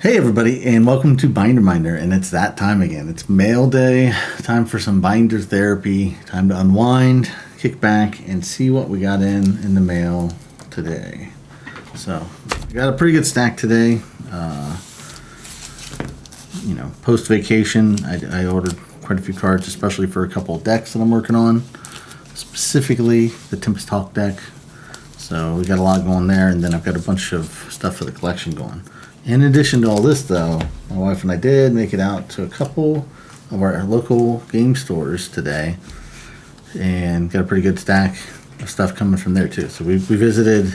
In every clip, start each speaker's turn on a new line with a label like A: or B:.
A: Hey everybody, and welcome to Binder Minder, and it's that time again. It's mail day, time for some binder therapy, time to unwind, kick back, and see what we got in the mail today. So, we got a pretty good stack today. Post vacation, I ordered quite a few cards, especially for a couple of decks that I'm working on, specifically the Tempest Hawk deck. So, we got a lot going there, and then I've got a bunch of stuff for the collection going. In addition to all this, though, my wife and I did make it out to a couple of our local game stores today and got a pretty good stack of stuff coming from there, too. So we visited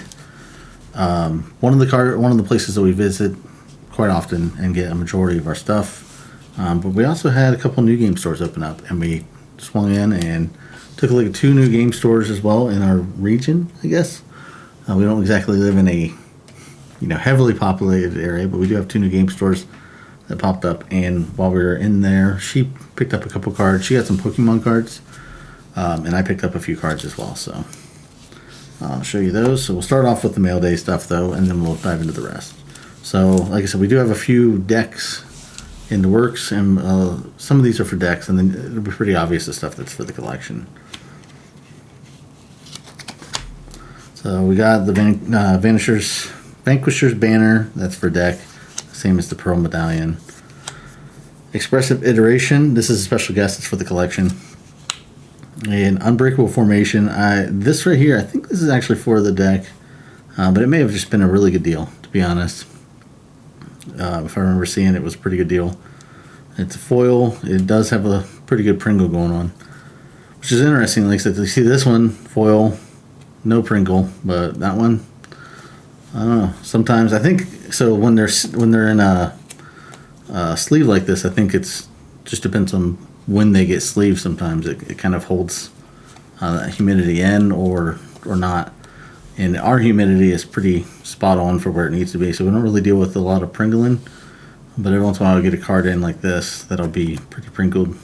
A: one of the places that we visit quite often and get a majority of our stuff. But we also had a couple new game stores open up, and we swung in and took a look at two new game stores as well in our region, I guess. We don't exactly live in a heavily populated area, but we do have two new game stores that popped up. And while we were in there, she picked up a couple cards. She got some Pokemon cards, and I picked up a few cards as well. So I'll show you those. So we'll start off with the mail day stuff, though, and then we'll dive into the rest. So, like I said, we do have a few decks in the works, and some of these are for decks, and then it'll be pretty obvious the stuff that's for the collection. So we got the Vanquisher's banner, that's for deck, same as the Pearl Medallion. Expressive Iteration, this is a special guest, it's for the collection. And Unbreakable Formation, this right here, I think this is actually for the deck, but it may have just been a really good deal, to be honest. If I remember seeing it, was a pretty good deal. It's a foil, it does have a pretty good Pringle going on, which is interesting. Like I said, you see this one, foil, no Pringle, but that one, I don't know. Sometimes I think so when they're in a sleeve like this. I think it's just depends on when they get sleeved. Sometimes it kind of holds that humidity in or not. And our humidity is pretty spot on for where it needs to be. So we don't really deal with a lot of Pringling. But every once in a while I get a card in like this that'll be pretty Pringled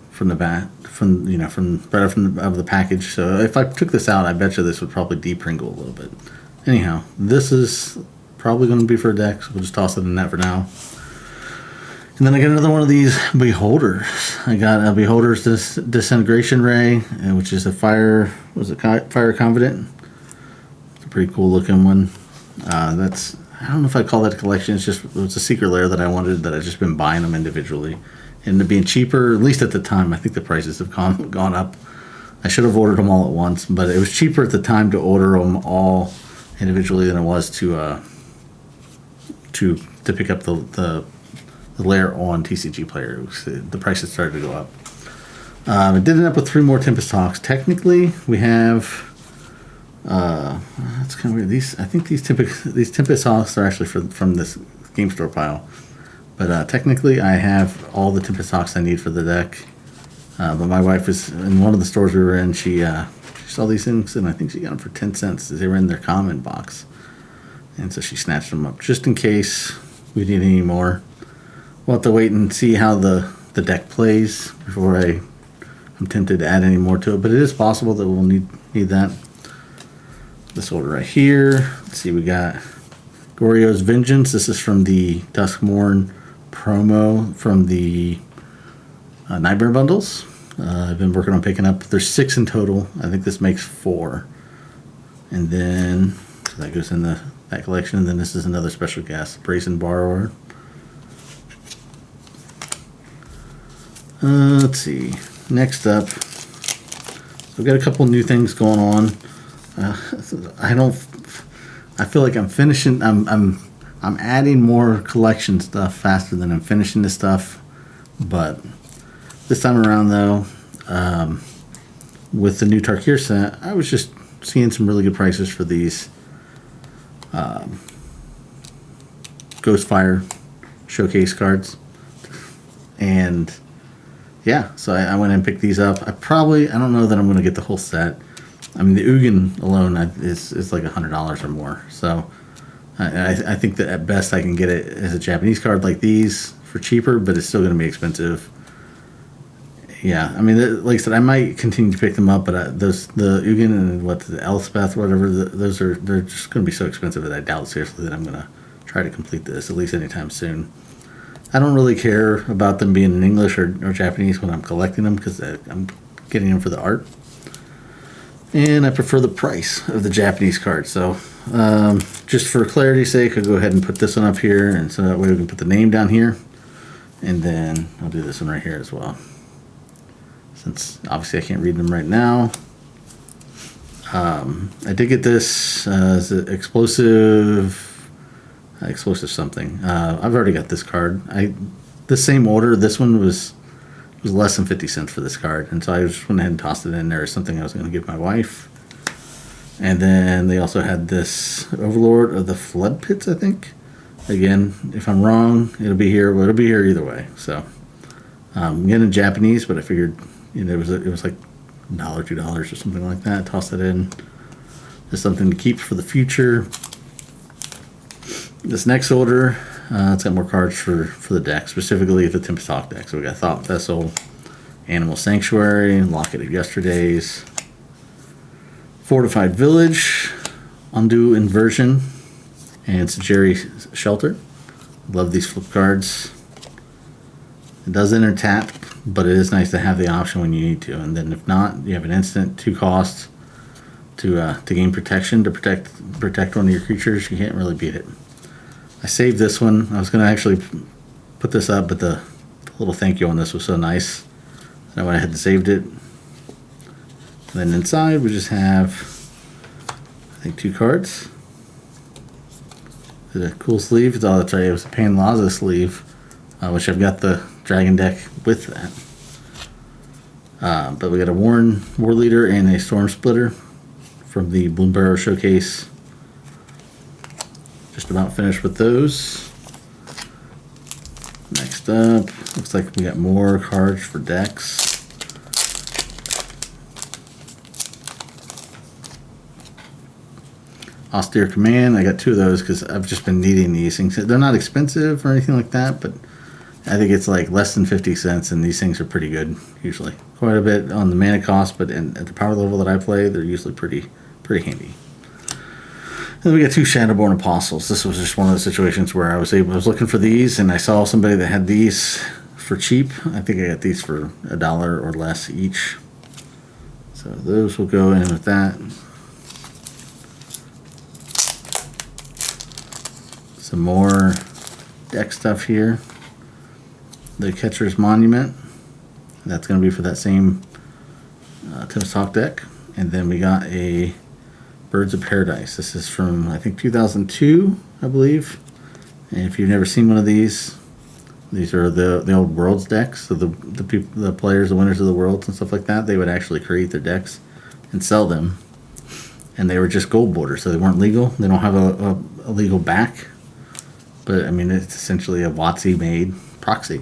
A: from the back, from right out of the package. So if I took this out, I bet you this would probably de-Pringle a little bit. Anyhow, this is probably going to be for a deck, so we'll just toss it in that for now. And then I got another one of these Beholders. I got a Beholder's Disintegration Ray, which is a Fire Confident. It's a pretty cool looking one. I don't know if I call that a collection. It's a secret lair that I wanted, that I've just been buying them individually. And they're being cheaper, at least at the time. I think the prices have gone up. I should have ordered them all at once, but it was cheaper at the time to order them all individually than it was to pick up the layer on TCG Player. The prices started to go up. It did end up with 3 more Tempest Hawks. Technically, we have that's kind of weird. I think these Tempest Hawks are actually from this game store pile. But technically, I have all the Tempest Hawks I need for the deck. But my wife is in one of the stores we were in. She saw these things, and I think she got them for 10 cents. They were in their common box. And so she snatched them up just in case we need any more. We'll have to wait and see how the deck plays before I'm tempted to add any more to it. But it is possible that we'll need that. This order right here. Let's see, we got Goryo's Vengeance. This is from the Duskmourn promo from the Nightmare bundles. I've been working on picking up. There's 6 in total. I think this makes 4. And then so that goes in that collection. And then this is another special guest, Brazen Borrower. Let's see. Next up, we've got a couple new things going on. I feel like I'm finishing. I'm adding more collection stuff faster than I'm finishing this stuff, but this time around, though, with the new Tarkir set, I was just seeing some really good prices for these Ghostfire showcase cards. And yeah, so I went and picked these up. I don't know that I'm going to get the whole set. I mean, the Ugin alone is like $100 or more. So I think that at best I can get it as a Japanese card like these for cheaper, but it's still going to be expensive. Yeah, I mean, like I said, I might continue to pick them up, but the Ugin and the Elspeth, whatever, they're just going to be so expensive that I doubt seriously that I'm going to try try to complete this, at least anytime soon. I don't really care about them being in English or Japanese when I'm collecting them because I'm getting them for the art. And I prefer the price of the Japanese card. So just for clarity's sake, I'll go ahead and put this one up here. And so that way we can put the name down here. And then I'll do this one right here as well. Since obviously I can't read them right now. I did get this as an explosive something. I've already got this card. The same order. This one was less than 50 cents for this card, and so I just went ahead and tossed it in there as something I was going to give my wife. And then they also had this Overlord of the Flood Pits, I think. Again, if I'm wrong, it'll be here. Well, it'll be here either way. So I'm getting Japanese, but I figured it was like $1, $2 or something like that. Toss it in. Just something to keep for the future. This next order, it's got more cards for the deck, specifically the Tempest Hawk deck. So we got Thought Vessel, Animal Sanctuary, Locket of Yesterdays, Fortified Village, Undo Inversion, and Sajiri Shelter. Love these flip cards. It does enter tap, but it is nice to have the option when you need to. And then if not, you have an instant 2 cost to gain protection to protect one of your creatures. You can't really beat it. I saved this one. I was going to actually put this up, but the little thank you on this was so nice that I went ahead and saved it. And then inside we just have, I think, 2 cards. It's a cool sleeve. It's all that's right. It was a Pan Laza sleeve, which I've got the dragon deck with that. But we got a Warren War Leader and a Storm Splitter from the Bloomburrow Showcase. Just about finished with those. Next up, looks like we got more cards for decks. Austere Command, I got 2 of those because I've just been needing these things. They're not expensive or anything like that, but I think it's like less than 50 cents, and these things are pretty good usually. Quite a bit on the mana cost, but at the power level that I play, they're usually pretty handy. And then we got 2 Shadowborn Apostles. This was just one of the situations where I was looking for these, and I saw somebody that had these for cheap. I think I got these for $1 or less each. So those will go in with that. Some more deck stuff here. The Catcher's Monument. That's going to be for that same Tempest Hawk deck. And then we got a Birds of Paradise. This is from, I think, 2002, I believe. And if you've never seen one of these are the old Worlds decks. So the players, the winners of the Worlds and stuff like that, they would actually create their decks and sell them. And they were just gold borders, so they weren't legal. They don't have a legal back. But, I mean, it's essentially a WotC-made proxy.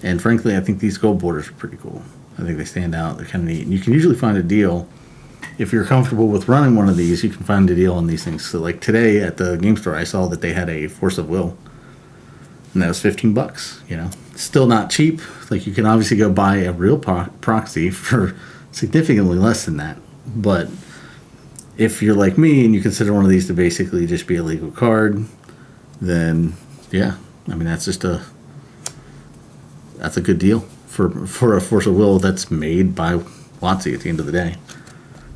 A: And, frankly, I think these gold borders are pretty cool. I think they stand out. They're kind of neat. And you can usually find a deal. If you're comfortable with running one of these, you can find a deal on these things. So, like, today at the game store, I saw that they had a Force of Will. And that was $15, Still not cheap. Like, you can obviously go buy a real proxy for significantly less than that. But if you're like me and you consider one of these to basically just be a legal card, then yeah, I mean that's a good deal for a Force of Will that's made by WotC at the end of the day.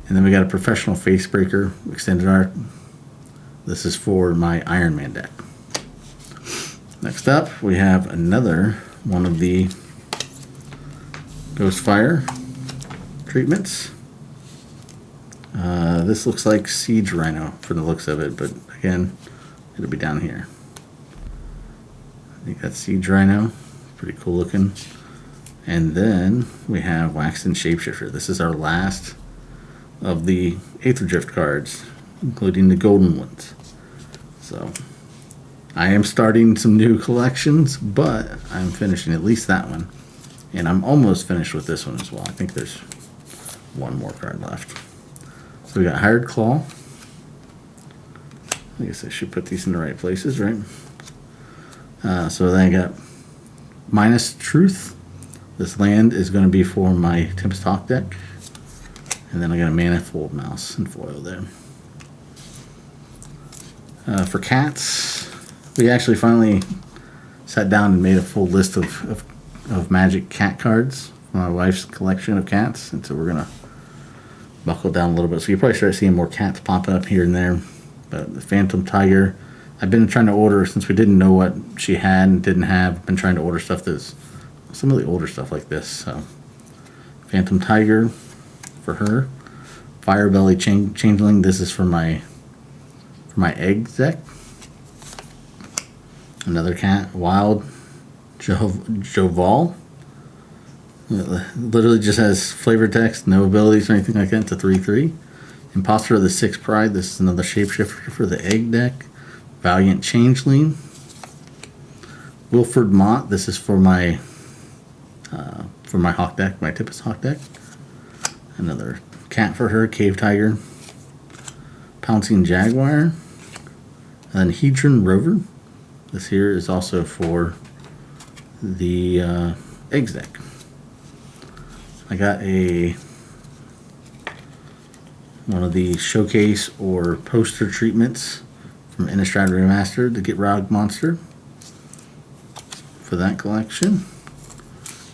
A: And then we got a Professional Facebreaker Extended Art. This is for my Iron Man deck. Next up, we have another one of the Ghostfire treatments. This looks like Siege Rhino from the looks of it, but again, it'll be down here. I think that's Siege Rhino. Pretty cool looking. And then we have Waxen Shapeshifter. This is our last of the Aether Drift cards, including the golden ones. So I am starting some new collections, but I'm finishing at least that one. And I'm almost finished with this one as well. I think there's one more card left. So we got Hired Claw. I guess I should put these in the right places, right? So then I got Minus Truth. This land is going to be for my Tempest Hawk deck. And then I got a Manifold Mouse and foil there. For cats, we actually finally sat down and made a full list of Magic cat cards for my wife's collection of cats, and so we're gonna buckle down a little bit. So you probably start seeing more cats popping up here and there. But the Phantom Tiger, I've been trying to order since we didn't know what she had and didn't have. I've been trying to order stuff that's some of the older stuff like this. So Phantom Tiger for her. Firebelly Changeling. This is for my egg deck. Another cat. Wild Joval. It literally just has flavor text, no abilities or anything like that. It's a 3/3. Imposter of the Sixth Pride. This is another shapeshifter for the egg deck. Valiant Changeling. Wilford Mott. This is for my hawk deck, my Tempest hawk deck. Another cat for her. Cave Tiger. Pouncing Jaguar. And then Hedron Rover. This here is also for the eggs deck. I got one of the showcase or poster treatments from Innistrad Remastered to Gitrog Monster for that collection.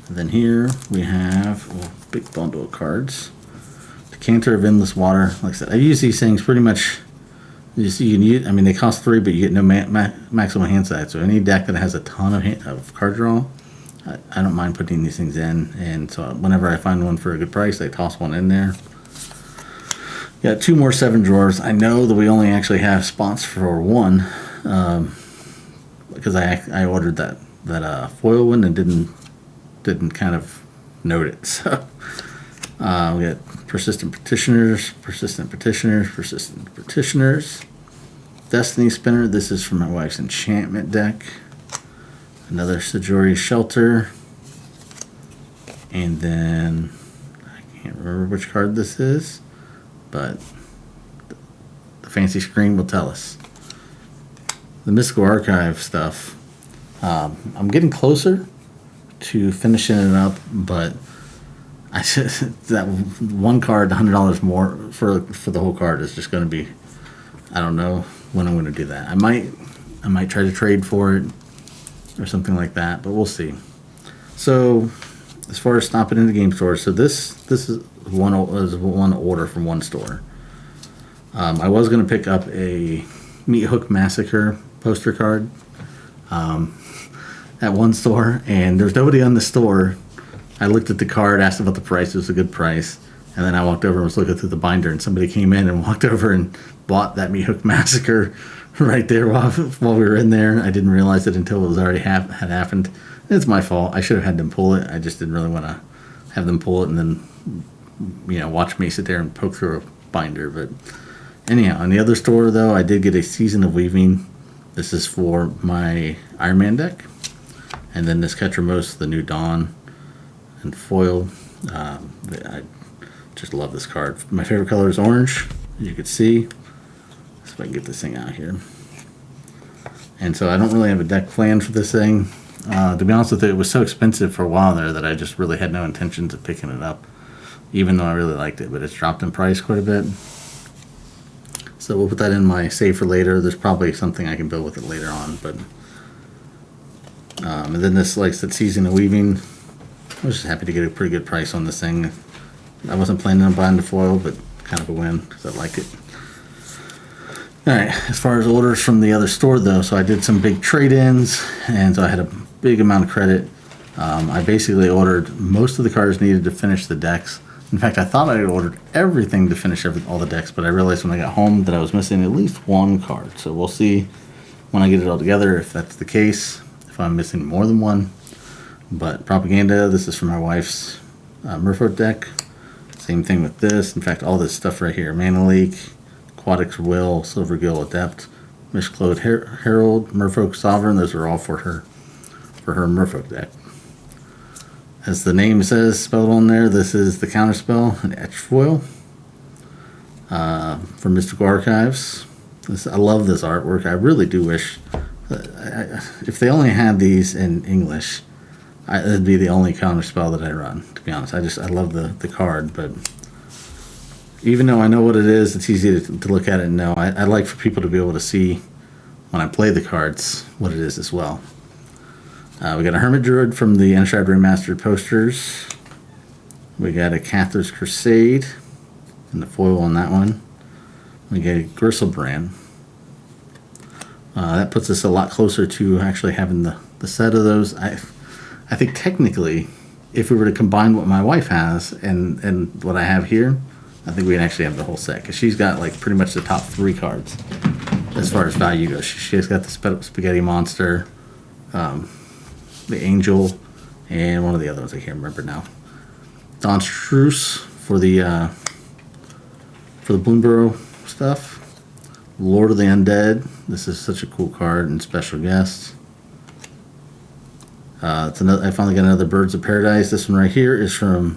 A: And then here we have a big bundle of cards. Decanter of Endless Water. Like I said, I use these things pretty much. You can use. I mean, they cost 3, but you get no maximum hand size. So any deck that has a ton of card draw, I don't mind putting these things in. And so whenever I find one for a good price, I toss one in there. Got 2 more 7 drawers. I know that we only actually have spots for 1 because I ordered that foil one and didn't kind of note it. So we got Persistent Petitioners, Destiny Spinner. This is for my wife's enchantment deck. Another Sajori Shelter. And then I can't remember which card this is, but the fancy screen will tell us. The Mystical Archive stuff. I'm getting closer to finishing it up, but that one card, $100 more for the whole card is just going to be. I don't know when I'm going to do that. I might try to trade for it or something like that, but we'll see. So as far as stopping in the game store, so this is one order from one store. I was going to pick up a Meat Hook Massacre poster card at one store, and there's nobody on the store. I looked at the card, asked about the price. It was a good price. And then I walked over and was looking through the binder, and somebody came in and walked over and bought that Meat Hook Massacre right there while we were in there. I didn't realize it until it was already had happened. It's my fault. I should have had them pull it. I just didn't really want to have them pull it and then, watch me sit there and poke through a binder. But anyhow, on the other store, though, I did get a Season of Weaving. This is for my Iron Man deck. And then this Ketramos, the New Dawn, and foil. I just love this card. My favorite color is orange, as you can see. See if I can get this thing out here. And so I don't really have a deck plan for this thing. To be honest with you, it was so expensive for a while there that I just really had no intentions of picking it up, even though I really liked it. But it's dropped in price quite a bit. So we'll put that in my save for later. There's probably something I can build with it later on. But and then this, like I said, Season of Weaving. I was just happy to get a pretty good price on this thing. I wasn't planning on buying the foil, but kind of a win because I like it. Alright, as far as orders from the other store though, so I did some big trade-ins, and so I had a big amount of credit. I basically ordered most of the cards needed to finish the decks. In fact, I thought I had ordered everything to finish all the decks, but I realized when I got home that I was missing at least one card. So we'll see when I get it all together if that's the case, if I'm missing more than one. But Propaganda, this is for my wife's Merfolk deck. Same thing with this. In fact, all this stuff right here. Mana Leak, Aquatic's Will, Silvergill Adept, Mishclode Herald, Merfolk Sovereign. Those are all for her Merfolk deck. As the name says, spelled on there, this is the counterspell, an etched foil for Mystical Archives. I love this artwork. I really do wish if they only had these in English, it'd be the only counterspell that I run, to be honest. I love the card, but even though I know what it is, it's easy to look at it and know. I like for people to be able to see when I play the cards what it is as well. We got a Hermit Druid from the Innistrad Remastered posters. We got a Cathar's Crusade and the foil on that one. We got a Griselbrand. That puts us a lot closer to actually having the set of those. I think technically, if we were to combine what my wife has and what I have here, I think we'd actually have the whole set, because she's got like pretty much the top 3 cards as far as value goes. She's got the Spaghetti Monster, the Angel, and one of the other ones I can't remember now. Donstruz for the Bloomburrow stuff. Lord of the Undead. This is such a cool card, and Special Guest. It's another. I finally got another Birds of Paradise. This one right here is from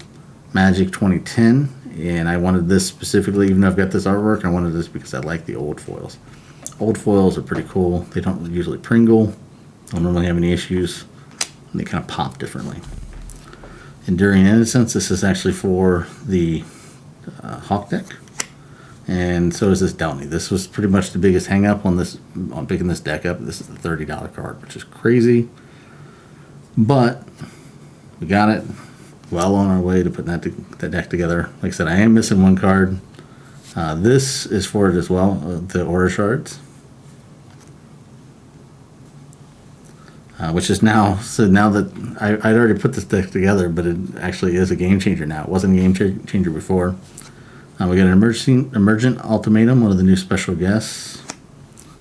A: Magic 2010, and I wanted this specifically, even though I've got this artwork. I wanted this because I like the old foils. Old foils are pretty cool. They don't usually Pringle. Don't normally have any issues. And they kind of pop differently. Enduring Innocence. This is actually for the Hawk deck. And so is this Delny. This was pretty much the biggest hang up on picking this deck up. This is the $30 card, which is crazy. But we got it. Well on our way to putting that deck together. Like I said, I am missing one card. This is for it as well, the Aura Shards. Which is now that I'd already put this deck together, but it actually is a game changer now. It wasn't a game changer before. We got an Emergent Ultimatum, one of the new special guests.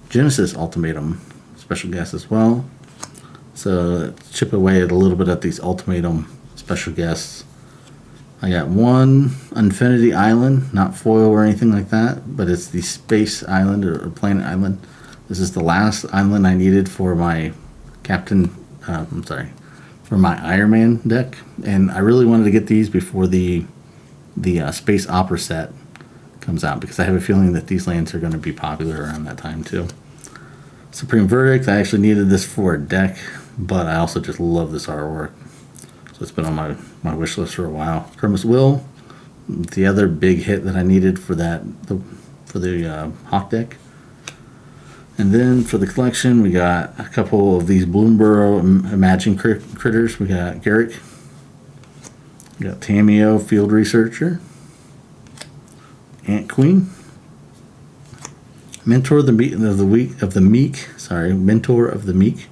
A: Genesis Ultimatum, special guest as well. So chip away at a little bit at these Ultimatum special guests. I got one Infinity Island, not foil or anything like that, but it's the Space Island or Planet Island. This is the last island I needed for my for my Iron Man deck, and I really wanted to get these before the Space Opera set comes out, because I have a feeling that these lands are going to be popular around that time too. Supreme Verdict, I actually needed this for a deck, but I also just love this artwork. So it's been on my wish list for a while. Kermit's Will, the other big hit that I needed for the Hawk deck. And then for the collection, we got a couple of these Bloomburrow Imagine Critters. We got Garrick. We got Tameo, Field Researcher. Ant Queen. Mentor of the Meek. Mentor of the Meek.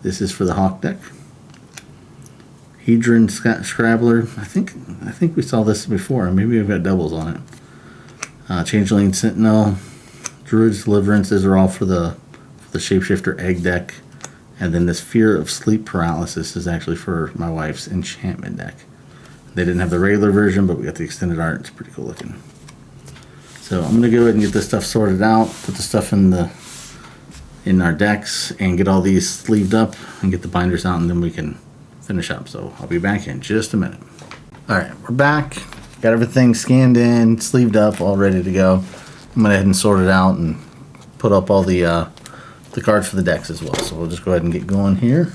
A: This is for the Hawk deck. Hedron Scrabbler. I think we saw this before. Maybe we've got doubles on it. Changeling Sentinel. Druid's Deliverance. These are all for the Shapeshifter Egg deck. And then this Fear of Sleep Paralysis is actually for my wife's enchantment deck. They didn't have the regular version, but we got the extended art. It's pretty cool looking. So I'm going to go ahead and get this stuff sorted out, put the stuff in our decks, and get all these sleeved up and get the binders out, and then we can finish up. So I'll be back in just a minute. All right, we're back. Got everything scanned in, sleeved up, all ready to go. I'm going to go ahead and sort it out and put up all the cards for the decks as well. So we'll just go ahead and get going here.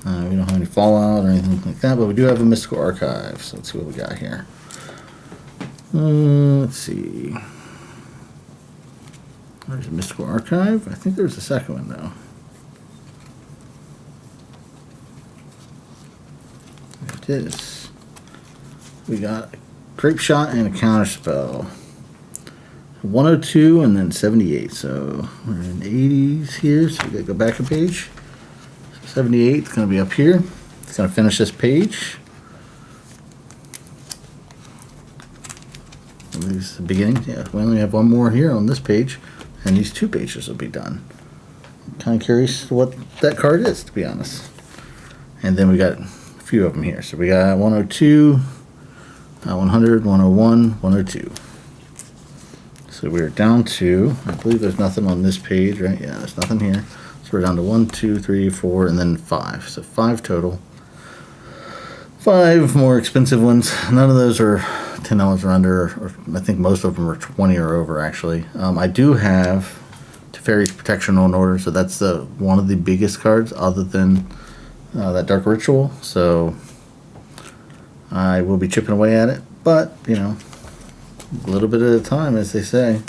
A: We don't have any Fallout or anything like that, but we do have a Mystical Archive. So let's see what we got here. Let's see. There's a Mystical Archive. I think there's a second one, though. There it is. We got a Grape Shot and a Counterspell. 102 and then 78. So we're in 80s here. So we gotta go back a page. 78 is going to be up here. It's going to finish this page. This is the beginning. Yeah, we only have one more here on this page, and these 2 pages will be done. I'm kind of curious what that card is, to be honest. And then we got a few of them here. So we got 102, 100, 101, 102. So we're down to, I believe there's nothing on this page, right? Yeah, there's nothing here. So we're down to 1, 2, 3, 4, and then 5. So 5 total. 5 more expensive ones. None of those are $10 or under, or I think most of them are 20 or over, actually. I do have Teferi's Protection on order, so that's one of the biggest cards other than that Dark Ritual. So I will be chipping away at it, but, you know, a little bit at a time, as they say.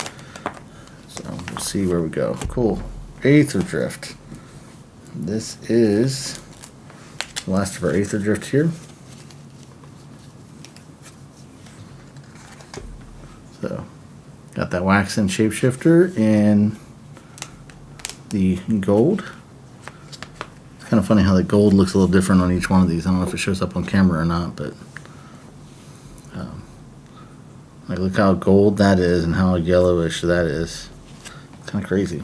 A: So we'll see where we go. Cool. Aether Drift. This is the last of our Aether Drift here. So, got that Waxen Shapeshifter in the gold. It's kind of funny how the gold looks a little different on each one of these. I don't know if it shows up on camera or not, but like look how gold that is and how yellowish that is. It's kind of crazy.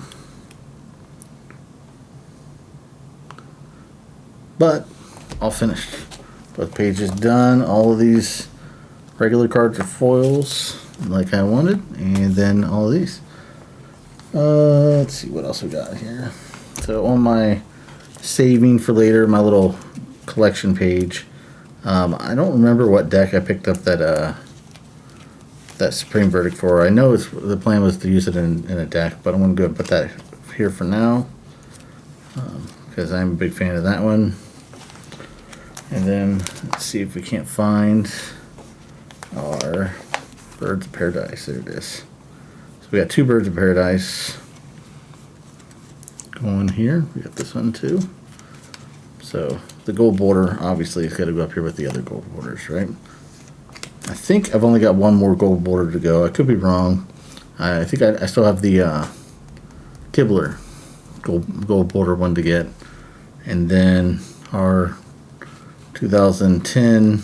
A: But all finished. Both pages done. All of these regular cards are foils like I wanted, and then all of these. Let's see what else we got here. So on my saving for later, my little collection page, I don't remember what deck I picked up that Supreme Verdict for. I know the plan was to use it in a deck, but I'm going to go and put that here for now because I'm a big fan of that one. And then let's see if we can't find our Birds of Paradise. There it is. So we got two Birds of Paradise going here. We got this one too. So the gold border obviously is got to go up here with the other gold borders, right? I think I've only got one more gold border to go. I could be wrong. I think I still have the Kibler gold border one to get, and then our 2010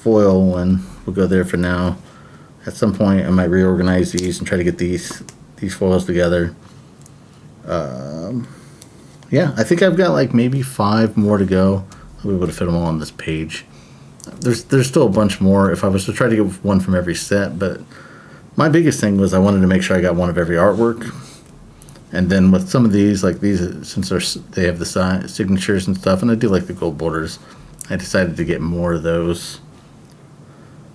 A: foil one will go there for now. At some point I might reorganize these and try to get these foils together. Yeah, I think I've got like maybe 5 more to go. I'll be able to fit them all on this page. There's still a bunch more if I was to try to get one from every set, but my biggest thing was I wanted to make sure I got one of every artwork. And then with some of these, like these, since they have the signatures and stuff, and I do like the gold borders, I decided to get more of those.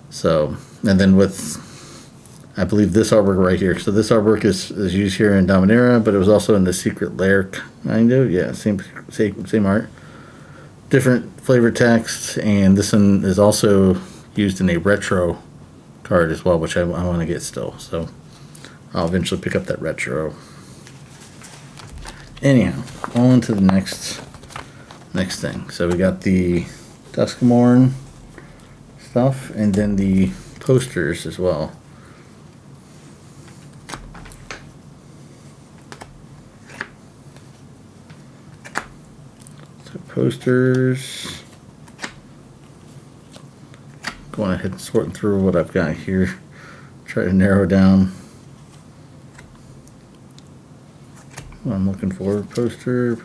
A: So, and then with, I believe this artwork right here. So this artwork is used here in Dominaria, but it was also in the Secret Lair, kind of. Yeah, same art. Different flavor text, and this one is also used in a retro card as well, which I want to get still. So I'll eventually pick up that retro. Anyhow, on to the next thing. So we got the Duskmourn stuff, and then the posters as well. So posters. Going ahead and sorting through what I've got here. Try to narrow down what I'm looking for. Poster.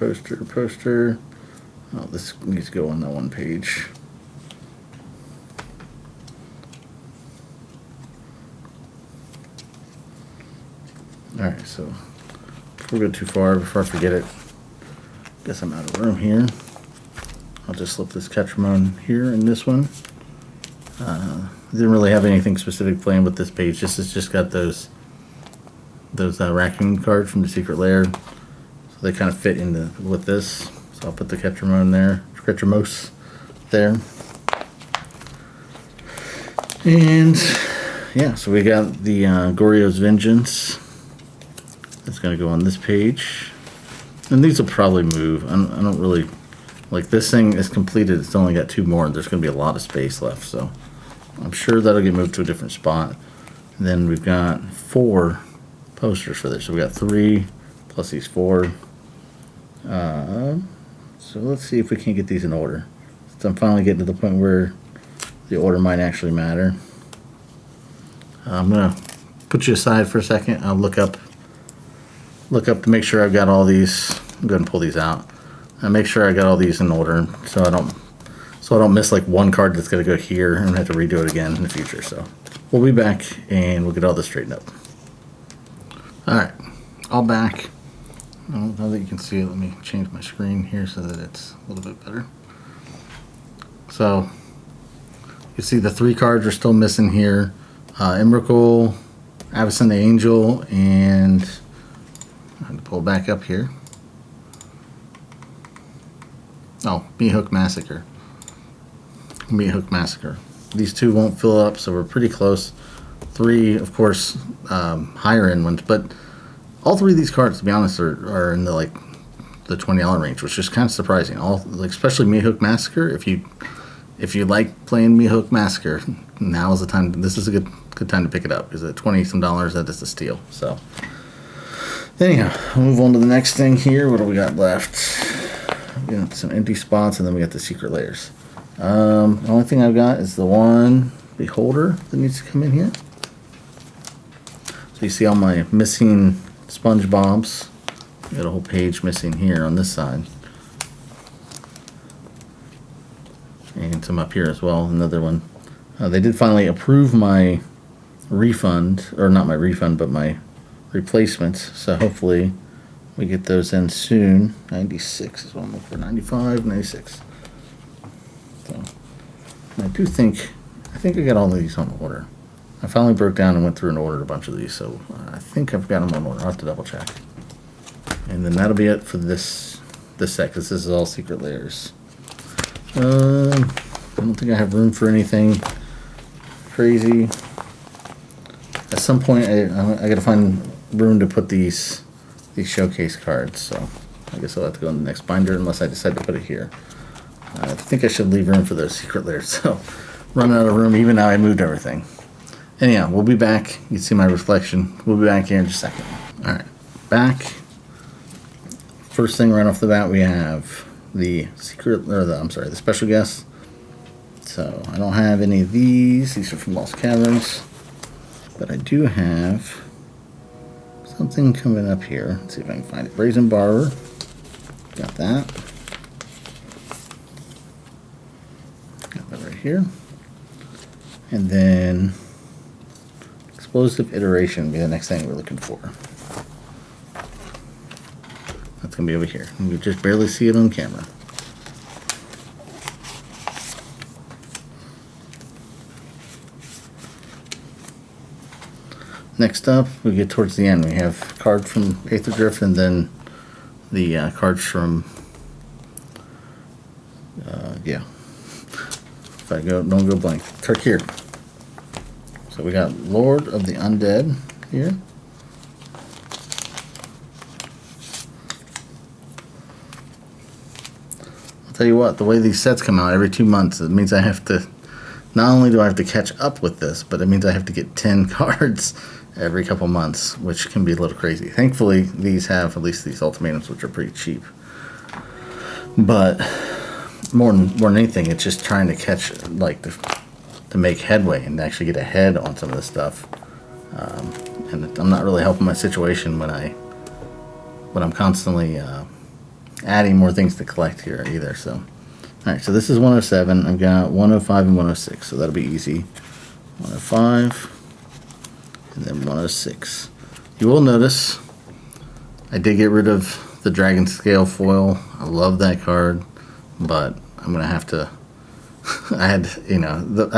A: Oh, this needs to go on that one page. Alright, so before we go too far, before I forget it, guess I'm out of room here. I'll just slip this Ketramon here in this one. Didn't really have anything specific planned with this page. This has just got those raccoon cards from the Secret Lair, so they kind of fit into with this. So I'll put the Ketramon there, Ketramos there, and yeah. So we got the Goryo's Vengeance. That's going to go on this page, and these will probably move. I don't really like this thing is completed. It's only got 2 more, and there's going to be a lot of space left, so I'm sure that'll get moved to a different spot. And then we've got 4 posters for this. So we got 3 plus these 4. So let's see if we can get these in order. So I'm finally getting to the point where the order might actually matter. I'm gonna put you aside for a second. I'll look up to make sure I've got all these. I'm going to pull these out. I make sure I got all these in order, so I don't miss like one card that's going to go here and have to redo it again in the future. So we'll be back and we'll get all this straightened up. All right, all back. Now that you can see it, let me change my screen here so that it's a little bit better. So you see the 3 cards are still missing here. Emrakul, Avacyn the Angel, and I have to pull back up here. Oh, Meathook Massacre. Meathook Massacre. These 2 won't fill up, so we're pretty close. 3, of course, higher end ones, but All three of these cards, to be honest, are in the the $20 range, which is kind of surprising. Especially Meathook Massacre. If you like playing Meathook Massacre, now is the time. This is a good time to pick it up, because at $20 some, that is a steal. So anyhow, we'll move on to the next thing here. What do we got left? We got some empty spots, and then we got the secret layers. The only thing I've got is the one beholder that needs to come in here. So you see all my missing SpongeBobs. Got a whole page missing here on this side. And some up here as well, another one. They did finally approve my refund, or not my refund, but my replacements. So hopefully we get those in soon. 96 is what I'm looking for. 95, 96. So I think I got all of these on order. I finally broke down and went through and ordered a bunch of these, so I think I've got them on order. I'll have to double check. And then that'll be it for this set, because this is all secret layers. I don't think I have room for anything crazy. At some point, I gotta find room to put these showcase cards. So I guess I'll have to go in the next binder, unless I decide to put it here. I think I should leave room for those secret layers. So running out of room, even now I moved everything. Anyhow, we'll be back. You can see my reflection. We'll be back here in just a second. All right, back. First thing right off the bat, we have the the special guests. So I don't have any of these. These are from Lost Caverns, but I do have something coming up here. Let's see if I can find it. Brazen Barber. Got that. Got that right here. And then Explosive Iteration will be the next thing we're looking for. That's going to be over here. You can just barely see it on camera. Next up, we get towards the end. We have a card from Aether Drift, and then the cards from, if I don't go blank, Tarkir. So we got Lord of the Undead here. I'll tell you what, the way these sets come out every 2 months, it means I have to, not only do I have to catch up with this, but it means I have to get 10 cards every couple months, which can be a little crazy. Thankfully, these have at least these ultimatums, which are pretty cheap. But more than anything, it's just trying to catch, to make headway and actually get ahead on some of this stuff. And I'm not really helping my situation when I'm constantly adding more things to collect here either. So, all right. So this is 107. I've got 105 and 106. So that'll be easy. 105. And then 106. You will notice I did get rid of the Dragon Scale foil. I love that card, but I'm going to have to, I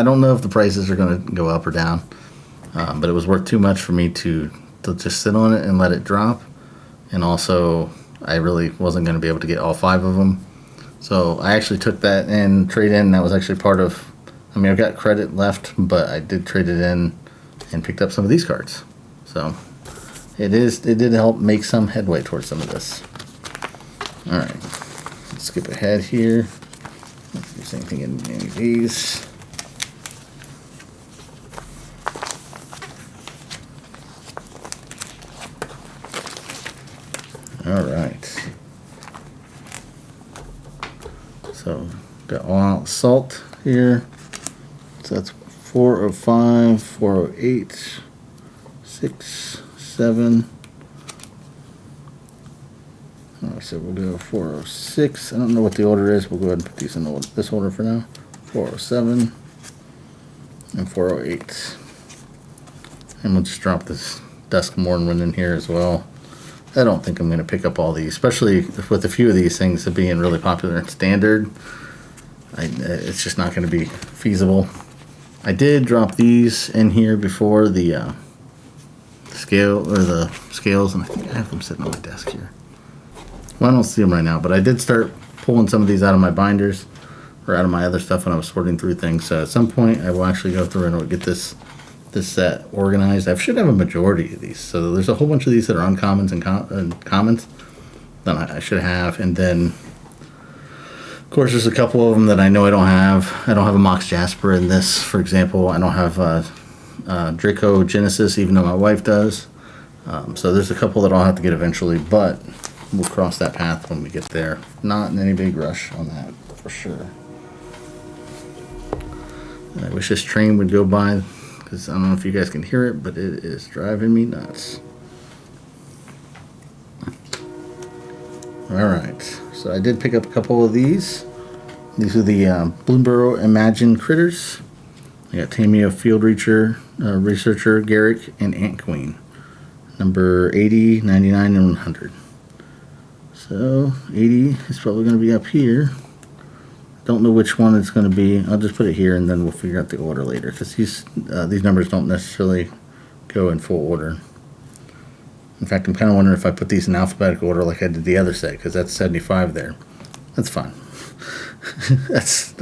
A: don't know if the prices are going to go up or down, but it was worth too much for me to just sit on it and let it drop. And also, I really wasn't going to be able to get all 5 of them. So I actually took that in, trade in. That was actually part of, I've got credit left, but I did trade it in and picked up some of these cards. So it did help make some headway towards some of this. All right, let's skip ahead here. Let's do the same thing in any of these. All right. So got All Out Assault here. So that's 405, 408, 6, 7. So we'll go 406. I don't know what the order is. We'll go ahead and put these in this order for now. 407 and 408. And we'll just drop this Dusk Mornwind in here as well. I don't think I'm going to pick up all these, especially with a few of these things being really popular in Standard. It's just not going to be feasible. I did drop these in here before the scales, and I think I have them sitting on my desk here. Well, I don't see them right now, but I did start pulling some of these out of my binders or out of my other stuff when I was sorting through things. So at some point, I will actually go through and get this this set organized. I should have a majority of these. So there's a whole bunch of these that are uncommons and commons that I should have. And then, of course, there's a couple of them that I know I don't have. I don't have a Mox Jasper in this, for example. I don't have Draco Genesis, even though my wife does. So there's a couple that I'll have to get eventually, but we'll cross that path when we get there. Not in any big rush on that, for sure. I wish this train would go by, because I don't know if you guys can hear it, but it is driving me nuts. Alright, so I did pick up a couple of these. These are the Bloomburrow Imagine Critters. I got Tameo Field Researcher, Garrick, and Ant Queen. Number 80, 99, and 100. So 80 is probably going to be up here. Don't know which one it's going to be. I'll just put it here and then we'll figure out the order later, because these numbers don't necessarily go in full order. In fact, I'm kind of wondering if I put these in alphabetical order like I did the other set, because that's 75 there. That's fine. It's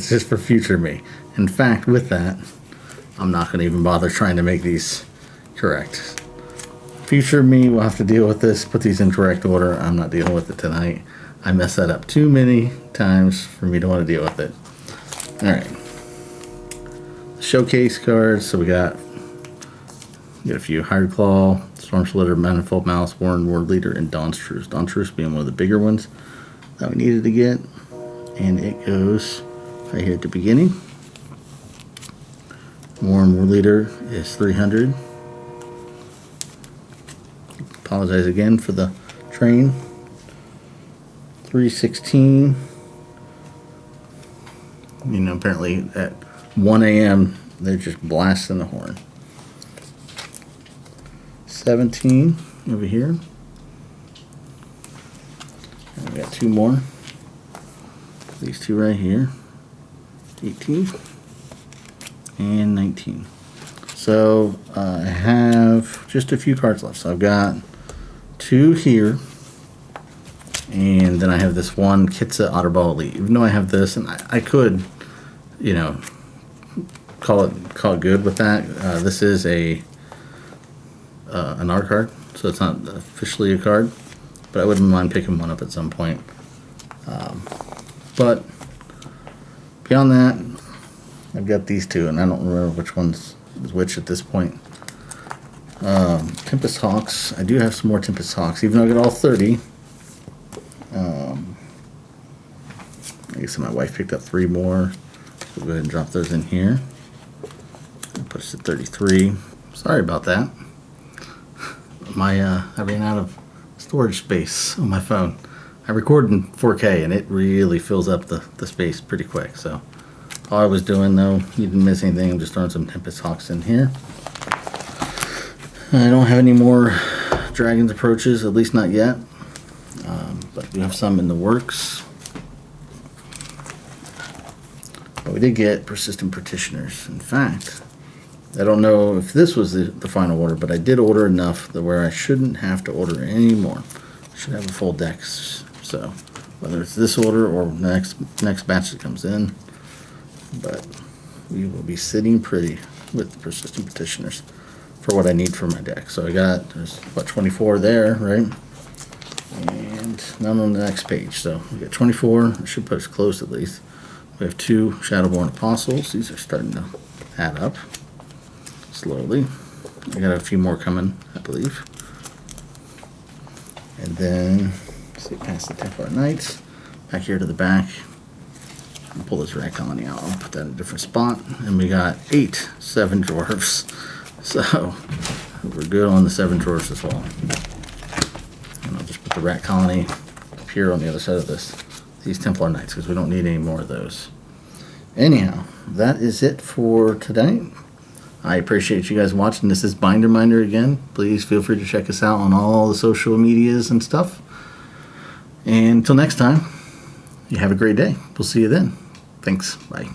A: just for future me. In fact, with that, I'm not going to even bother trying to make these correct. Future me will have to deal with this, put these in correct order. I'm not dealing with it tonight. I mess that up too many times for me to want to deal with it. Alright. Showcase cards. So we got a few Hired Claw, Storm Slitter, Manifold Mouse, Warren Ward Leader, and Dawn's Truce. Dawn's Truce being one of the bigger ones that we needed to get. And it goes right here at the beginning. Warren Ward Leader is 300. Apologize again for the train. 316. You know, apparently at 1 a.m. they're just blasting the horn. 17 over here. And we got two more. These two right here. 18 and 19. So I have just a few cards left. So I've got two here. And then I have this one Kitsa Otterball Elite. Even though I have this, and I could, you know, call it good with that. This is an art card, so it's not officially a card, but I wouldn't mind picking one up at some point. But beyond that, I've got these two, and I don't remember which one's which at this point. Tempest Hawks. I do have some more Tempest Hawks, even though I got all 30. I guess my wife picked up 3 more. So we'll go ahead and drop those in here. Put us at 33. Sorry about that. I ran out of storage space on my phone. I record in 4K and it really fills up the space pretty quick. So all I was doing, though, you didn't miss anything. I'm just throwing some Tempest Hawks in here. I don't have any more Dragon's Approaches, at least not yet. But we have some in the works. But we did get Persistent Petitioners. In fact, I don't know if this was the final order, but I did order enough that where I shouldn't have to order any more. I should have a full deck. So whether it's this order or next batch that comes in, but we will be sitting pretty with the Persistent Petitioners for what I need for my deck. So there's what, 24 there, right? And none on the next page. So we got 24. I should put us close at least. We have 2 Shadowborn Apostles. These are starting to add up slowly. I got a few more coming, I believe. And then, let's see, past the Templar Knights. Back here to the back. I'll pull this Rat Colony out. I'll put that in a different spot. And we got 8 7 Dwarfs. So, we're good on the 7 Dwarfs as well. And I'll just put the Rat Colony up here on the other side of these Templar Knights, because we don't need any more of those. Anyhow, that is it for today. I appreciate you guys watching. This is Binder Minder again. Please feel free to check us out on all the social medias and stuff. And until next time, you have a great day. We'll see you then. Thanks. Bye.